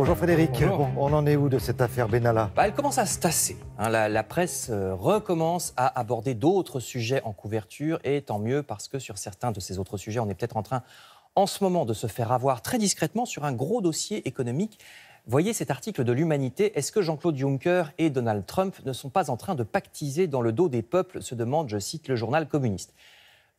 Bonjour Frédéric. Bonjour. Bon, on en est où de cette affaire Benalla? Elle commence à se tasser. La presse recommence à aborder d'autres sujets en couverture, et tant mieux parce que sur certains de ces autres sujets, on est peut-être en train en ce moment de se faire avoir très discrètement sur un gros dossier économique. Voyez cet article de l'Humanité. Est-ce que Jean-Claude Juncker et Donald Trump ne sont pas en train de pactiser dans le dos des peuples, se demande, je cite, le journal communiste.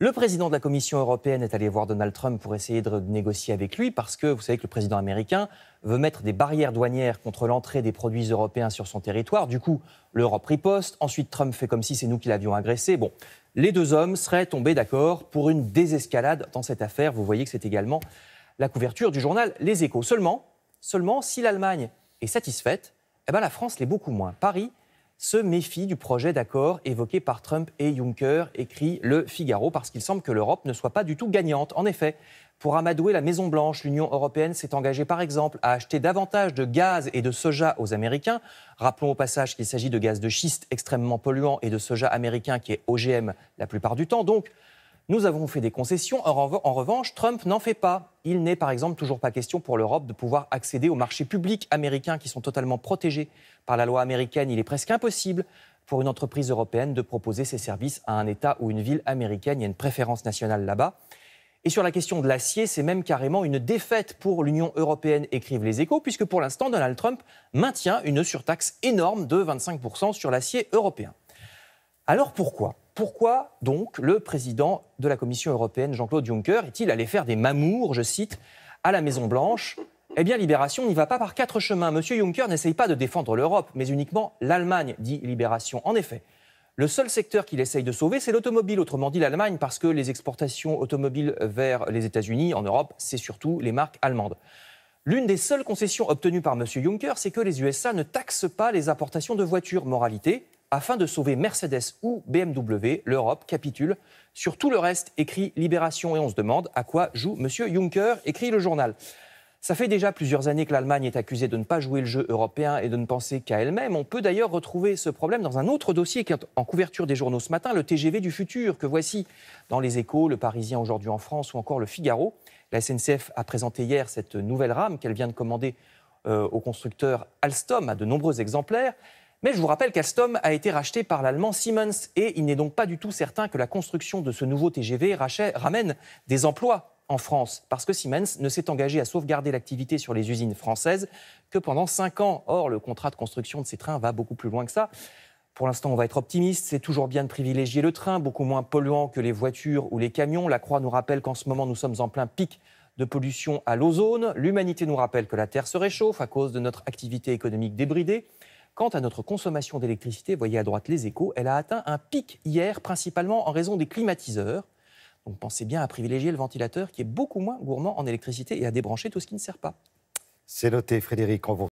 Le président de la Commission européenne est allé voir Donald Trump pour essayer de négocier avec lui parce que vous savez que le président américain veut mettre des barrières douanières contre l'entrée des produits européens sur son territoire. Du coup, l'Europe riposte. Ensuite, Trump fait comme si c'est nous qui l'avions agressé. Bon, les deux hommes seraient tombés d'accord pour une désescalade dans cette affaire. Vous voyez que c'est également la couverture du journal Les Échos. Seulement si l'Allemagne est satisfaite, la France l'est beaucoup moins. Paris se méfie du projet d'accord évoqué par Trump et Juncker, écrit Le Figaro, parce qu'il semble que l'Europe ne soit pas du tout gagnante. En effet, pour amadouer la Maison-Blanche, l'Union européenne s'est engagée par exemple à acheter davantage de gaz et de soja aux Américains. Rappelons au passage qu'il s'agit de gaz de schiste extrêmement polluant et de soja américain qui est OGM la plupart du temps. Donc, nous avons fait des concessions. En revanche, Trump n'en fait pas. Il n'est par exemple toujours pas question pour l'Europe de pouvoir accéder aux marchés publics américains qui sont totalement protégés par la loi américaine. Il est presque impossible pour une entreprise européenne de proposer ses services à un État ou une ville américaine. Il y a une préférence nationale là-bas. Et sur la question de l'acier, c'est même carrément une défaite pour l'Union européenne, écrivent Les Échos, puisque pour l'instant, Donald Trump maintient une surtaxe énorme de 25% sur l'acier européen. Alors pourquoi ? Pourquoi donc le président de la Commission européenne, Jean-Claude Juncker, est-il allé faire des mamours, je cite, à la Maison-Blanche ? Eh bien, Libération n'y va pas par quatre chemins. Monsieur Juncker n'essaye pas de défendre l'Europe, mais uniquement l'Allemagne, dit Libération. En effet, le seul secteur qu'il essaye de sauver, c'est l'automobile, autrement dit l'Allemagne, parce que les exportations automobiles vers les États-Unis, en Europe, c'est surtout les marques allemandes. L'une des seules concessions obtenues par monsieur Juncker, c'est que les USA ne taxent pas les importations de voitures. Moralité, afin de sauver Mercedes ou BMW, l'Europe capitule sur tout le reste, écrit Libération. Et on se demande à quoi joue M. Juncker, écrit le journal. Ça fait déjà plusieurs années que l'Allemagne est accusée de ne pas jouer le jeu européen et de ne penser qu'à elle-même. On peut d'ailleurs retrouver ce problème dans un autre dossier qui est en couverture des journaux ce matin, le TGV du futur, que voici dans Les Échos, Le Parisien aujourd'hui en France ou encore Le Figaro. La SNCF a présenté hier cette nouvelle rame qu'elle vient de commander au constructeur Alstom à de nombreux exemplaires. Mais je vous rappelle qu'Alstom a été racheté par l'allemand Siemens et il n'est donc pas du tout certain que la construction de ce nouveau TGV ramène des emplois en France, parce que Siemens ne s'est engagé à sauvegarder l'activité sur les usines françaises que pendant 5 ans. Or, le contrat de construction de ces trains va beaucoup plus loin que ça. Pour l'instant, on va être optimiste. C'est toujours bien de privilégier le train, beaucoup moins polluant que les voitures ou les camions. La Croix nous rappelle qu'en ce moment, nous sommes en plein pic de pollution à l'ozone. L'Humanité nous rappelle que la Terre se réchauffe à cause de notre activité économique débridée. Quant à notre consommation d'électricité, voyez à droite Les Échos, elle a atteint un pic hier, principalement en raison des climatiseurs. Donc pensez bien à privilégier le ventilateur qui est beaucoup moins gourmand en électricité et à débrancher tout ce qui ne sert pas. C'est noté Frédéric, on vous